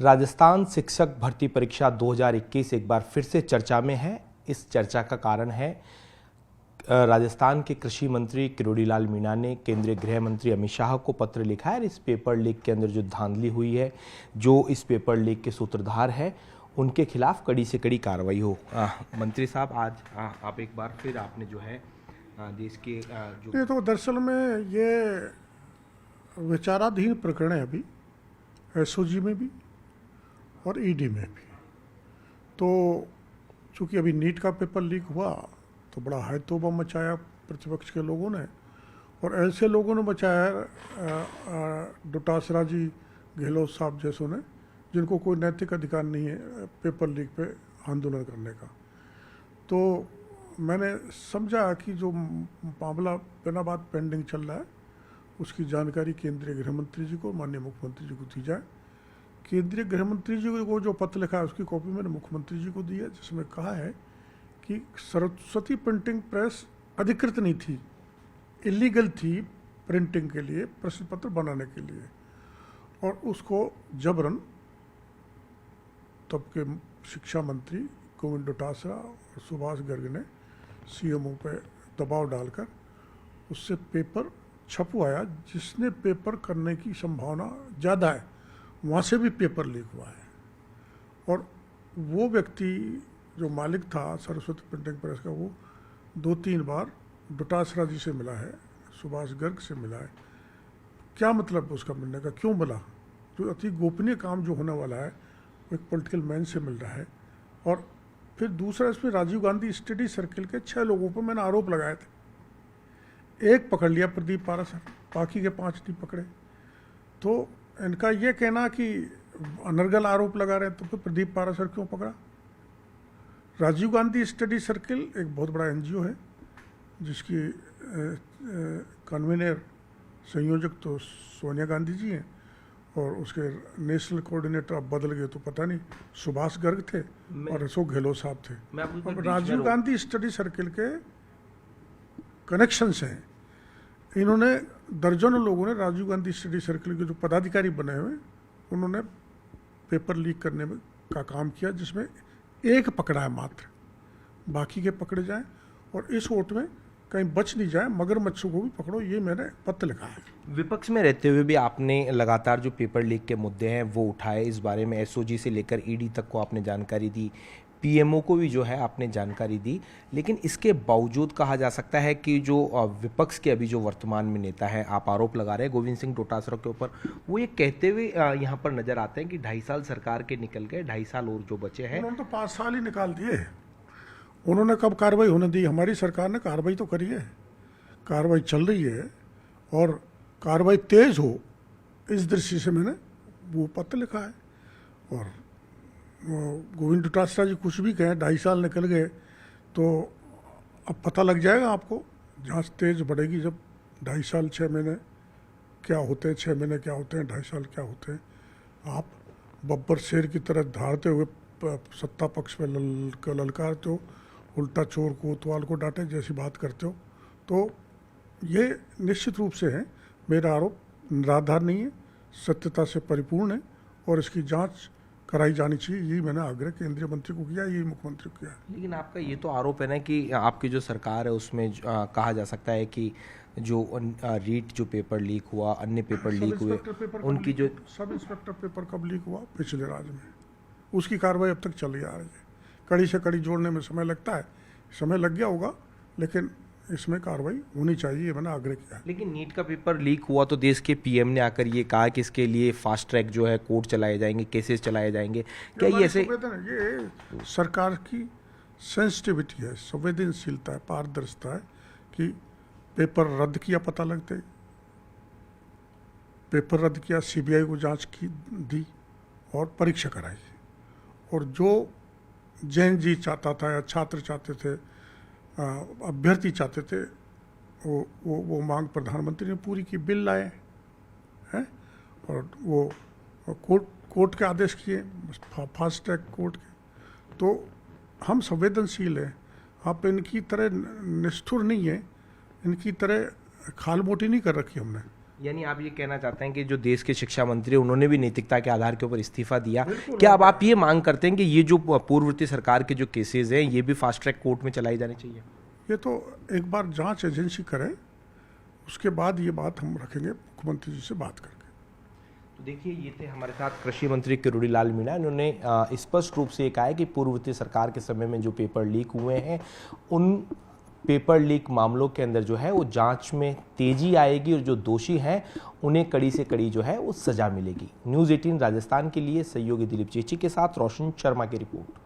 राजस्थान शिक्षक भर्ती परीक्षा 2021 एक बार फिर से चर्चा में है। इस चर्चा का कारण है राजस्थान के कृषि मंत्री किरोड़ीलाल मीणा ने केंद्रीय गृह मंत्री अमित शाह को पत्र लिखा है। इस पेपर लीक के अंदर जो धांधली हुई है, जो इस पेपर लीक के सूत्रधार है, उनके खिलाफ कड़ी से कड़ी कार्रवाई हो। मंत्री साहब, आज आप एक बार फिर आपने जो है देश के जो ये तो दरअसल में ये विचाराधीन प्रकरण है अभी एसओजी में भी और ईडी में भी। तो चूंकि अभी नीट का पेपर लीक हुआ तो बड़ा है तौबा मचाया प्रतिपक्ष के लोगों ने, और ऐसे लोगों ने मचाया डोटासरा जी, गहलोत साहब जैसों ने, जिनको कोई नैतिक अधिकार नहीं है पेपर लीक पे आंदोलन करने का। तो मैंने समझा कि जो मामला बिना बात पेंडिंग चल रहा है उसकी जानकारी केंद्रीय गृह मंत्री जी को, माननीय मुख्यमंत्री जी को दी जाए। केंद्रीय गृह मंत्री जी को जो पत्र लिखा है उसकी कॉपी मैंने मुख्यमंत्री जी को दी है, जिसमें कहा है कि सरस्वती प्रिंटिंग प्रेस अधिकृत नहीं थी, इलीगल थी प्रिंटिंग के लिए, प्रश्न पत्र बनाने के लिए, और उसको जबरन तब के शिक्षा मंत्री गोविंद डोटासरा और सुभाष गर्ग ने सीएमओ पे दबाव डालकर उससे पेपर छपवाया, जिसने पेपर करने की संभावना ज़्यादा है वहाँ से भी पेपर लीक हुआ है। और वो व्यक्ति जो मालिक था सरस्वती प्रिंटिंग प्रेस का, वो 2-3 बार डोटासरा जी से मिला है, सुभाष गर्ग से मिला है। क्या मतलब उसका मिलने का, क्यों मिला? जो अति गोपनीय काम जो होने वाला है वो एक पॉलिटिकल मैन से मिल रहा है। और फिर दूसरा, इसमें राजीव गांधी स्टडी सर्किल के 6 लोगों पर मैंने आरोप लगाए थे। एक पकड़ लिया प्रदीप पारासर, बाकी के 5 नहीं पकड़े। तो इनका ये कहना कि अनर्गल आरोप लगा रहे, तो फिर प्रदीप पारासर क्यों पकड़ा? राजीव गांधी स्टडी सर्किल एक बहुत बड़ा एनजीओ है जिसकी कन्वीनर, संयोजक तो सोनिया गांधी जी हैं, और उसके नेशनल कोऑर्डिनेटर अब बदल गए तो पता नहीं, सुभाष गर्ग थे और अशोक गहलोत साहब थे। और राजीव गांधी स्टडी सर्किल के कनेक्शंस हैं। इन्होंने दर्जनों लोगों ने, राजीव गांधी स्टडी सर्किल के जो पदाधिकारी बने हुए, उन्होंने पेपर लीक करने में का काम किया, जिसमें एक पकड़ा है मात्र, बाकी के पकड़े जाएं और इस वोट में कहीं बच नहीं जाए, मगरमच्छों को भी पकड़ो, ये मैंने पत्र लिखा है। विपक्ष में रहते हुए भी आपने लगातार जो पेपर लीक के मुद्दे हैं वो उठाए। इस बारे में एसओजी से लेकर ईडी तक को आपने जानकारी दी, पीएमओ को भी जो है आपने जानकारी दी, लेकिन इसके बावजूद कहा जा सकता है कि जो विपक्ष के अभी जो वर्तमान में नेता है, आप आरोप लगा रहे हैं गोविंद सिंह डोटासरा के ऊपर, वो ये कहते हुए यहाँ पर नजर आते हैं कि 2.5 साल सरकार के निकल गए, 2.5 साल और जो बचे हैं। उन्होंने तो 5 साल ही निकाल दिए। उन्होंने कब कार्रवाई होने दी? हमारी सरकार ने कार्रवाई तो करी है, कार्रवाई चल रही है, और कार्रवाई तेज हो इस दृष्टि से मैंने वो पत्र लिखा है। और गोविंद डोटासरा जी कुछ भी कहें, 2.5 साल निकल गए, तो अब पता लग जाएगा आपको, जांच तेज बढ़ेगी जब 2.5 साल 6 महीने क्या होते हैं, 6 महीने क्या होते हैं, 2.5 साल क्या होते हैं। आप बब्बर शेर की तरह धारते हुए सत्ता पक्ष में ललकारते हो, उल्टा चोर कोतवाल को डांटे जैसी बात करते हो। तो ये निश्चित रूप से है, मेरा आरोप निराधार नहीं है, सत्यता से परिपूर्ण है, और इसकी जांच कराई जानी चाहिए। यही मैंने आग्रह केंद्रीय मंत्री को किया, यही मुख्यमंत्री को किया। लेकिन आपका ये तो आरोप है ना कि आपकी जो सरकार है उसमें कहा जा सकता है कि जो रीट जो पेपर लीक हुआ, अन्य पेपर लीक हुए, उनकी जो सब इंस्पेक्टर पेपर कब लीक हुआ? पिछले राज्य में। उसकी कार्रवाई अब तक चली आ रही है। कड़ी से कड़ी जोड़ने में समय लगता है, समय लग गया होगा, लेकिन इसमें कार्रवाई होनी चाहिए, मैंने आग्रह किया। लेकिन नीट का पेपर लीक हुआ तो देश के पीएम ने आकर ये कहा कि इसके लिए फास्ट ट्रैक जो है कोर्ट चलाए जाएंगे, केसेस चलाए जाएंगे। क्या ये ऐसे? ये सरकार की सेंसिटिविटी है, संवेदनशीलता है, पारदर्शिता है कि पेपर रद्द किया, पता लगते पेपर रद्द किया, सीबीआई को जांच की दी और परीक्षा कराई। और जो जैन जी चाहता था या छात्र चाहते थे, अभ्यर्थी चाहते थे, वो मांग प्रधानमंत्री ने पूरी की, बिल लाए हैं, और वो कोर्ट के आदेश किए, फास्ट ट्रैक कोर्ट के। तो हम संवेदनशील हैं, आप इनकी तरह निष्ठुर नहीं है, इनकी तरह खाल मोटी नहीं कर रखी हमने। यानी आप ये कहना चाहते हैं कि जो देश के शिक्षा मंत्री उन्होंने भी नैतिकता के आधार के ऊपर इस्तीफा दिया। क्या अब आप ये मांग करते हैं कि ये जो पूर्ववर्ती सरकार के जो केसेस हैं ये भी फास्ट ट्रैक कोर्ट में चलाई जानी चाहिए? ये तो एक बार जांच एजेंसी करे, उसके बाद ये बात हम रखेंगे मुख्यमंत्री जी से बात करके। तो देखिए, ये थे हमारे साथ कृषि मंत्री किरोड़ीलाल मीणा। इन्होंने स्पष्ट रूप से ये कहा है कि पूर्ववर्ती सरकार के समय में जो पेपर लीक हुए हैं उन पेपर लीक मामलों के अंदर जो है वो जांच में तेजी आएगी और जो दोषी हैं उन्हें कड़ी से कड़ी जो है वो सजा मिलेगी। न्यूज़ 18 राजस्थान के लिए सहयोगी दिलीप चेची के साथ रोशन शर्मा की रिपोर्ट।